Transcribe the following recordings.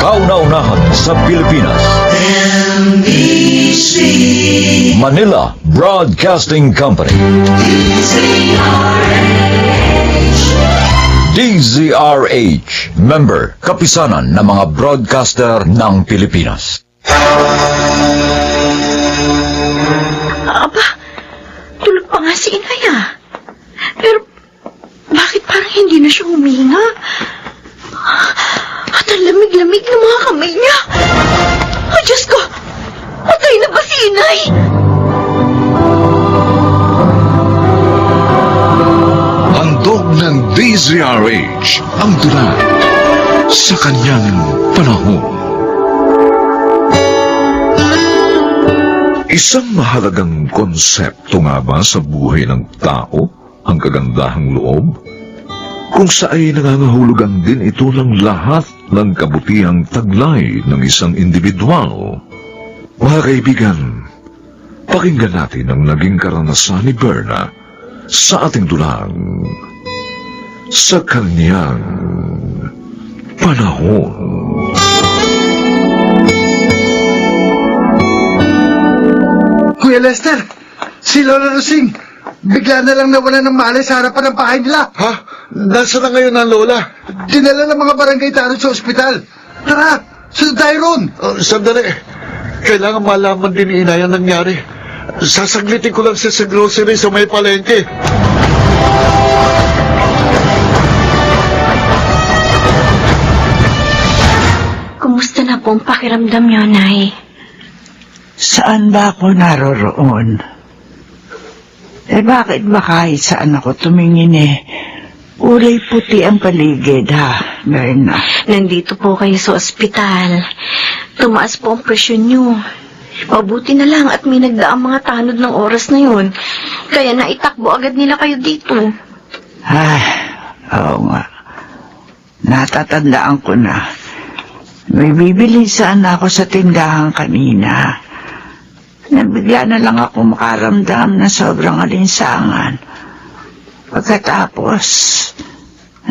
Kauna-unahan sa Pilipinas. NBC Manila Broadcasting Company. DZRH, member, kapisanan ng mga broadcaster ng Pilipinas. Aba, tulog pa nga si Inay ah. Pero, bakit parang hindi na siya huminga? At ang lamig-lamig ng mga kamay niya. Oh, Diyos ko! Patay na ba si Inay? Handog ng DZRH ang dulan sa kanyang panahon. Isang mahalagang konsepto nga ba sa buhay ng tao ang kagandahang loob? Kung sa ay nangangahulugan din ito ng lahat ng kabutihang taglay ng isang individual. Mga kaibigan, pakinggan natin ang naging karanasan ni Berna sa ating dulang sa kanyang panahon. Kuya Lester, si Lola Rosing, bigla na lang nawala ng malay sa harapan ng bahay nila. Ha? Nasaan na ngayon ang lola? Dinala ng mga barangay tanod sa ospital. Tara, sunod tayo ron. Sandali. Kailangan malaman din ni Inay ang nangyari. Sasaglitin ko lang siya sa grocery sa may palengke. Kumusta na po ang pakiramdam niyo, Nay? Saan ba ako naroroon? Bakit ba kahit saan ako tumingin kulay puti ang paligid, ha, Berna? Nandito po kayo sa ospital. Tumaas po ang presyon niyo. Mabuti na lang at may nagdaang mga tanod ng oras na yun. Kaya naitakbo agad nila kayo dito. Oo nga. Natatandaan ko na. May bibili sana ako sa tindahan kanina. Nabigla na lang ako makaramdam na sobrang alinsangan. Pagkatapos,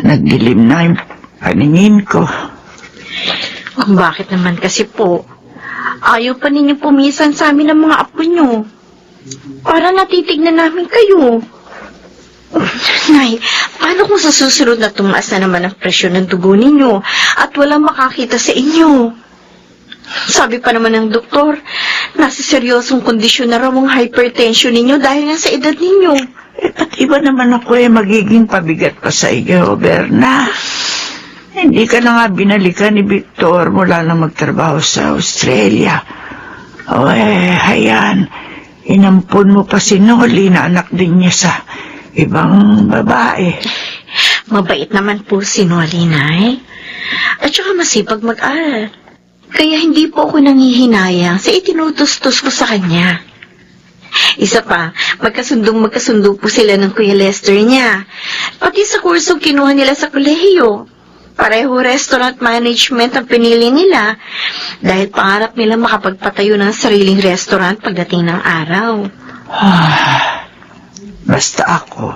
nagdilim na yung paningin ko. Kung bakit naman kasi po, ayaw pa ninyo pumisan sa amin ng mga apo nyo. Para natitignan namin kayo. Nay, paano kung sa susunod na tumaas na naman ang presyon ng dugo ninyo at walang makakita sa inyo? Sabi pa naman ng doktor, nasa seryosong kondisyon na raw ang hypertension ninyo dahil nga sa edad ninyo. Ba't iba naman ako magiging pabigat pa sa iyo, Berna? Hindi ka na nga binalikan ni Victor mula na magtrabaho sa Australia. Hayan, inampun mo pa si Noli na anak din niya sa ibang babae. Mabait naman po si Noli, Nay. At saka masipag mag-aral. Kaya hindi po ako nangihinayang sa itinutustos ko sa kanya. Isa pa, magkasundo po sila ng Kuya Lester niya. Pati sa kursong kinuha nila sa kolehiyo. Pareho restaurant management ang pinili nila dahil pangarap nila makapagpatayo ng sariling restaurant pagdating ng araw. Basta ako,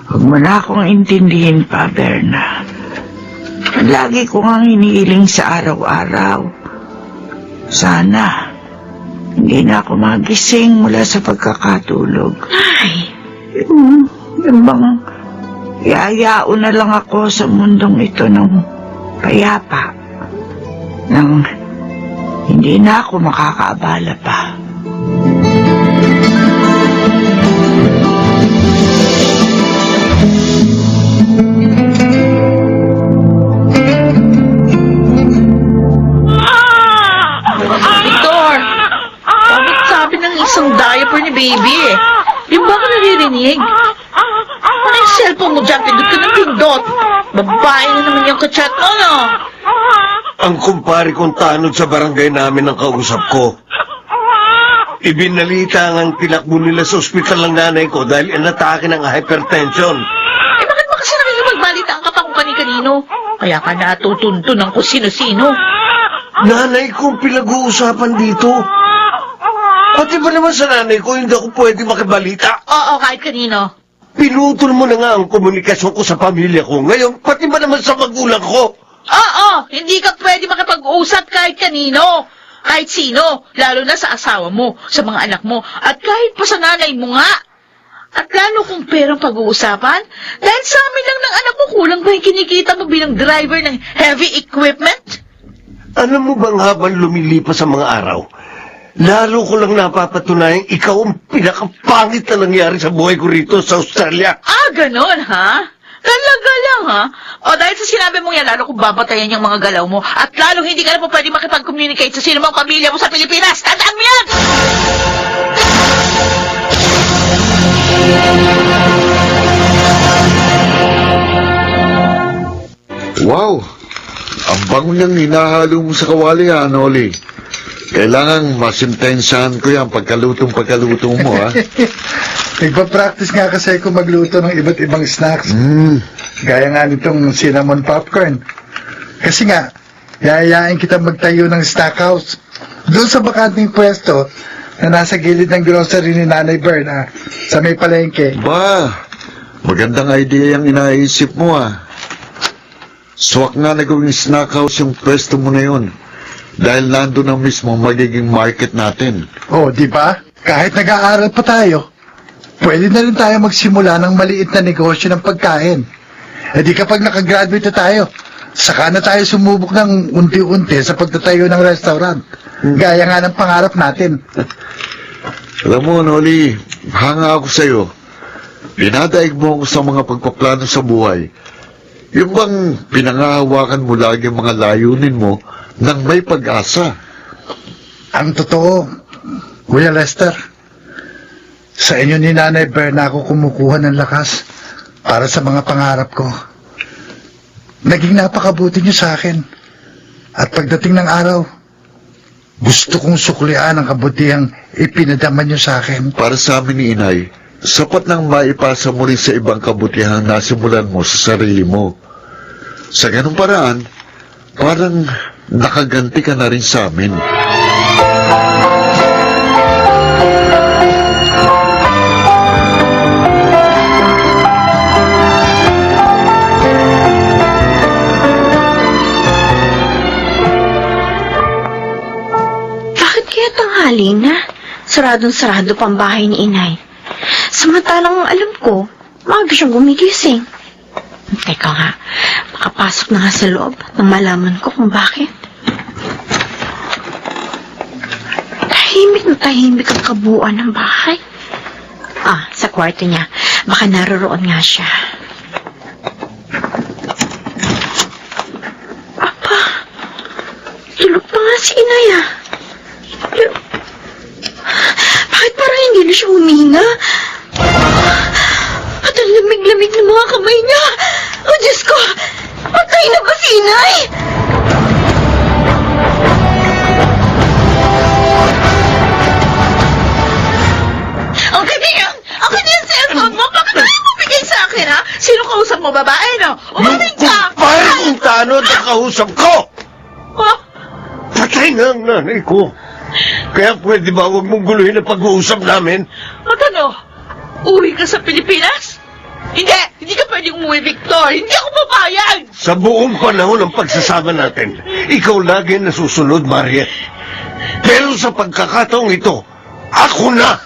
huwag mo na akong intindihin pa, Berna. Lagi ko nga hinihiling sa araw-araw. Sana, hindi na ako magising mula sa pagkakatulog. Ay, Yung bang iayaon na lang ako sa mundong ito ng payapa. Nang hindi na ako makakaabala pa. Victor! Bakit sabi ng isang diaper ni baby Di ba ka naririnig? Ano yung cellphone mo dyan? Pindot ka ng pindot. Babae na naman yung kachat mo, no? Ang kumpare kong tanod sa barangay namin ang kausap ko. Ibinalita ang tinakbo nila sa ospital ng nanay ko dahil inatake ng hypertension. Bakit ba kasi nakikipagbalita ang kapag kani-kanino? Kaya ka natutuntun ng kung sino-sino. Nanay ko pinag-uusapan dito. Pati ba naman sa nanay ko hindi ako pwede makibalita? Oo, kahit kanino. Pinutol mo na nga ang komunikasyon ko sa pamilya ko. Ngayon, pati ba naman sa magulang ko? Oo, hindi ka pwede makipag-usap kahit kanino. Kahit sino, lalo na sa asawa mo, sa mga anak mo, at kahit pa sa nanay mo nga. At lalo kung perang pag-uusapan, dahil sa amin lang ng anak mo, kulang ba yung kinikita mo bilang driver ng heavy equipment? Alam mo bang habang lumilipas ang mga araw, lalo ko lang napapatunayang ikaw ang pinakapangit na nangyari sa buhay ko rito sa Australia. Ah, ganon, ha? Talaga lang, ha? O dahil sa sinabi mo yan, lalo kong babatayan yung mga galaw mo, at lalo hindi ka na po pwede makipag-communicate sa sino mang pamilya mo sa Pilipinas. Tandaan mo yan! Wow! Ang bango niyang hinahalo mo sa kawali, ha, Noli? Kailangan masintensahan ko yan pagkalutong mo, ha? Nagpa-practice nga kasi ako magluto ng iba't ibang snacks. Gaya nga nitong cinnamon popcorn. Kasi nga, yayayain kita magtayo ng snack house. Doon sa bakanting pwesto na nasa gilid ng grocery ni Nanay Berna sa may palengke. Ba, magandang idea yung inaisip mo, ha? Swak nga na gawing snack house yung pwesto mo na yun. Dahil nandun ang mismo magiging market natin. Oh, di ba? Kahit nag-aaral pa tayo, pwede na rin tayo magsimula ng maliit na negosyo ng pagkain. E di kapag nakagraduate na tayo, saka na tayo sumubok ng unti-unti sa pagtatayo ng restaurant. Gaya nga ng pangarap natin. Alam mo, Noli, hanga ako sa'yo. Dinadaig mo ako sa mga pagpaplano sa buhay. Yung bang pinangahawakan mo lagi ang mga layunin mo nang may pag-asa. Ang totoo, Kuya Lester, sa inyo ni Nanay Berna ako kumukuha ng lakas para sa mga pangarap ko. Naging napakabuti niyo sa akin. At pagdating ng araw, gusto kong suklian ang kabutihang ipinadama niyo sa akin. Para sa amin ni Inay, sapat nang maipasa mo rin sa ibang kabutihang nasimulan mo sa sarili mo. Sa ganung paraan, parang nakaganti ka na rin sa amin. Bakit kaya tanghali na? Saradong-sarado pang bahay ni Inay. Samantalang alam ko, maaga siyang gumigising. Teka nga, makapasok na nga sa loob nang malaman ko kung bakit. Tahimik ang kabuuan ng bahay. Ah, sa kwarto niya. Baka naroroon nga siya. Apa, tulog pa nga si Inay ah. Pero, bakit parang hindi na siya huminga? At ang lamig-lamig ng mga kamay niya. Oh, Diyos ko! Patay na ba si Inay? Ang kaibigan! Ang kanyang cellphone mo! Bakit ayaw mo bigay sa akin, ha? Sino kausap mo, babae, no? Umating ka! Kumpare kung taano at nakausap ko! Oh, Patay na ang nanay ko. Kaya pwede ba huwag mong guluhin ang pag-uusap namin? at ano? Uwi ka sa Pilipinas? Hindi ka pwedeng umuwi, Victor. Hindi ako papayag! Sa buong panahon ng pagsasama natin, ikaw lagi nasusunod, Mariette. Pero sa pagkakataong ito, ako na!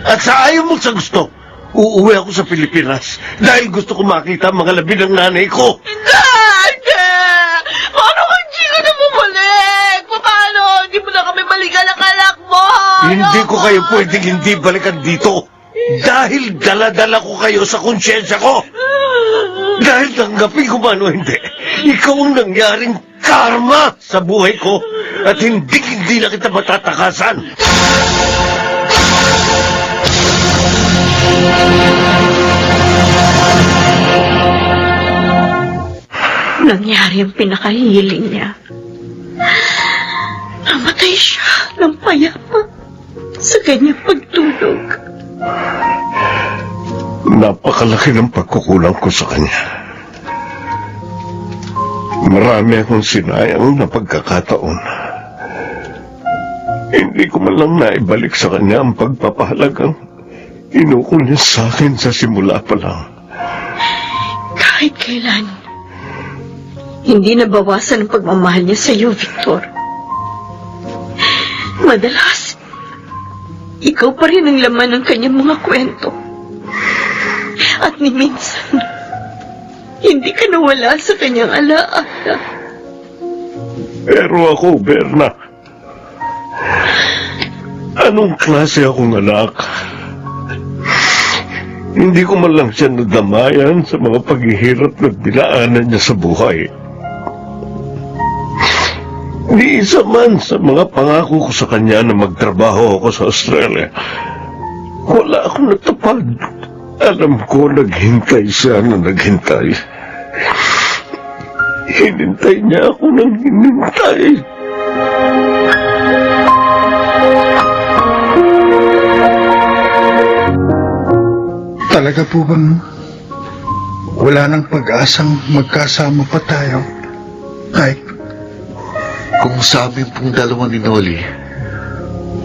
At sa ayaw mo sa gusto, uuwi ako sa Pilipinas dahil gusto ko makita ang mga labi ng nanay ko. Hindi! Paano kung hindi ka na bumalik? Paano? Hindi mo na kami balikan ang anak mo! Hindi ko kayo pwedeng hindi balikan dito. Dahil dala-dala ko kayo sa konsyensya ko. Dahil tanggapin ko man o hindi, ikaw ang nangyaring karma sa buhay ko at hindi na kita matatakasan. Nangyari ang pinakahiling niya. Namatay siya ng payapa sa kanyang pagtulog. Napakalaki ng pagkukulang ko sa kanya. Marami akong sinayang na pagkakataon. Hindi ko man lang naibalik sa kanya ang pagpapahalagang Inukol niya sa akin sa simula pa lang. Kahit kailan, hindi nabawasan ang pagmamahal niya sa iyo, Victor. Madalas, ikaw pa rin ang laman ng kanyang mga kwento. At ni minsan, hindi ka nawala sa kanyang alaala. Pero ako, Berna, anong klase akong anak? Hindi ko man lang siya nadamayan sa mga paghihirap na dinaanan niya sa buhay. Di isa man sa mga pangako ko sa kanya na magtrabaho ako sa Australia. Wala akong natupad. Alam ko naghintay siya na naghintay. Hinintay niya ako ng hinintay. Talaga po bang wala nang pag-asang magkasama pa tayo? Kahit Kung sa amin pong dalawa ni Noli,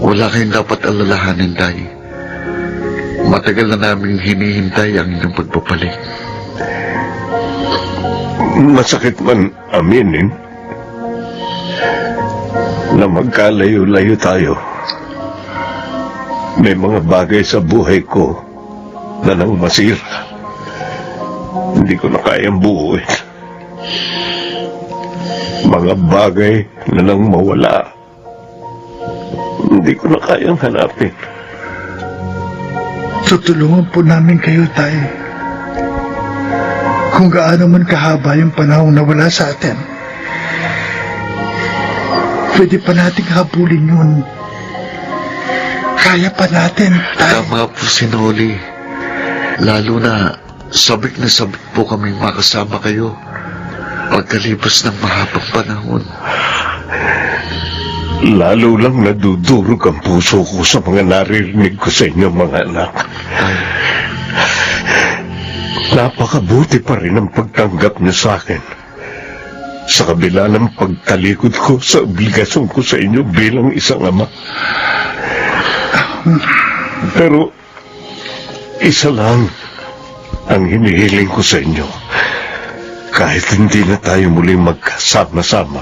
wala kayong dapat alalahanin, Day. Matagal na namin hinihintay ang inyong pagpapalik. Masakit man aminin na magkalayo-layo tayo. May mga bagay sa buhay ko na nang masira. Hindi ko na kayang buuin. Mga bagay na nang mawala. Hindi ko na kayang hanapin. tutulungan po namin kayo, Tay. Kung gaano man kahaba yung panahon na wala sa atin, pwede pa nating habulin yun. Kaya pa natin, Tay. Tama po si Noli. Lalo na sabik na sabik po kaming makasama kayo pagkalipas ng mahabang panahon. Lalo lang nadudurog ang puso ko sa mga naririnig ko sa inyo, mga anak. Napakabuti pa rin ang pagtanggap niyo sa akin. Sa kabila ng pagtalikod ko sa obligasyon ko sa inyo bilang isang ama. Pero, isa lang ang hinihiling ko sa inyo. Kahit hindi na tayo muling magkasama-sama,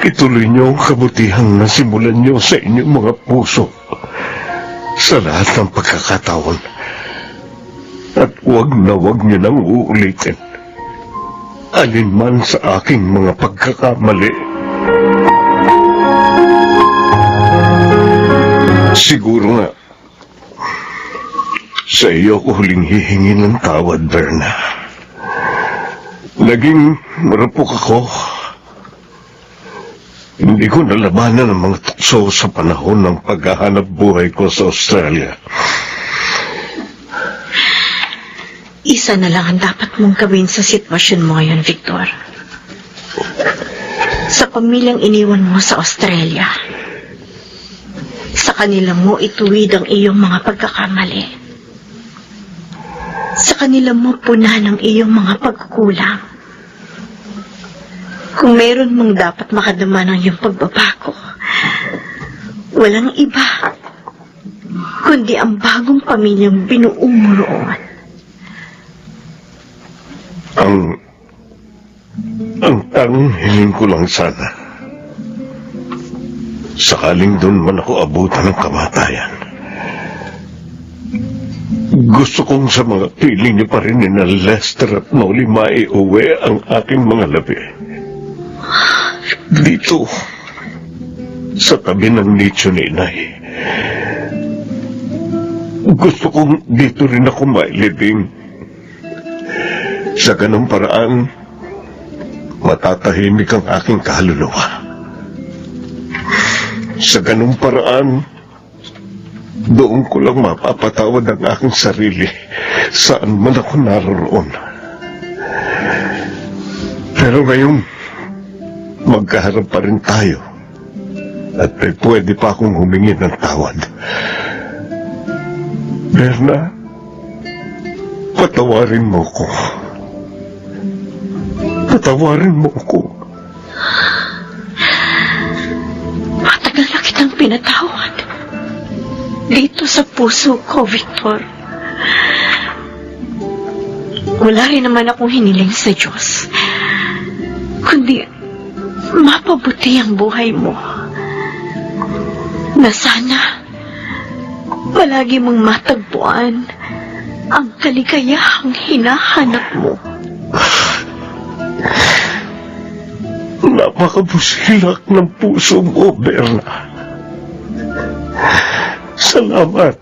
ituloy niyo ang kabutihang nasimulan niyo sa inyong mga puso sa lahat ng pagkakataon. At huwag niyo nang uulitin alinman sa aking mga pagkakamali. Siguro nga, sa iyo ko huling hihingi ng tawad, Berna. Naging marupok ako. Hindi ko nalabanan ang mga tukso sa panahon ng paghahanap buhay ko sa Australia. Isa na lang ang dapat mong gawin sa sitwasyon mo ngayon, Victor. Sa pamilyang iniwan mo sa Australia, sa kanila mo ituwid ang iyong mga pagkakamali. Sa kanila mo punan ang iyong mga pagkukulang. Kung meron mong dapat makadama ng iyong pagbabago, walang iba kundi ang bagong pamilyang binuo mo roon. Ang tanging hiling ko lang sana, sakaling doon man ako abutan ng kamatayan, gusto kong sa mga piling niyo pa rin ni na Lester at Noli maiuwi ang aking mga labi. Dito, sa tabi ng nicho ni Inay. Gusto kong dito rin ako mailibing. Sa ganung paraan, matatahimik ang aking kaluluwa. Sa ganung paraan, doon ko lang mapapatawad ang aking sarili saan man ako naroon. Pero ngayon, magkaharap pa rin tayo at may pwede pa akong humingi ng tawad. Berna, patawarin mo ko. Patawarin mo ko. Matagal na kitang pinatawad. dito sa puso ko, Victor. Wala rin naman akong hiniling sa Diyos, kundi mapabuti ang buhay mo. Na sana palagi mong matagpuan ang kaligayahang hinahanap mo. Napakabusilak ng puso mo, Berna. Salamat.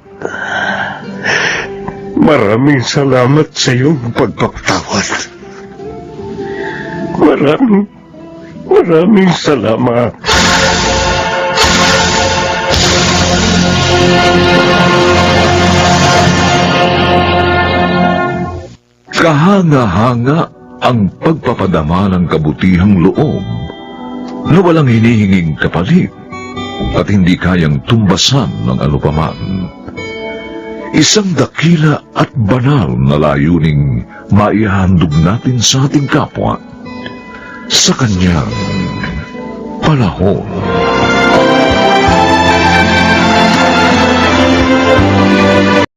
Maraming salamat sa iyong pagpapatawad. Maraming salamat. Kahanga-hanga ang pagpapadama ng kabutihang loob na walang hinihinging kapalit at hindi kayang tumbasan ng anupaman. Isang dakila at banal na layuning maihandog natin sa ating kapwa sa kanyang panahon.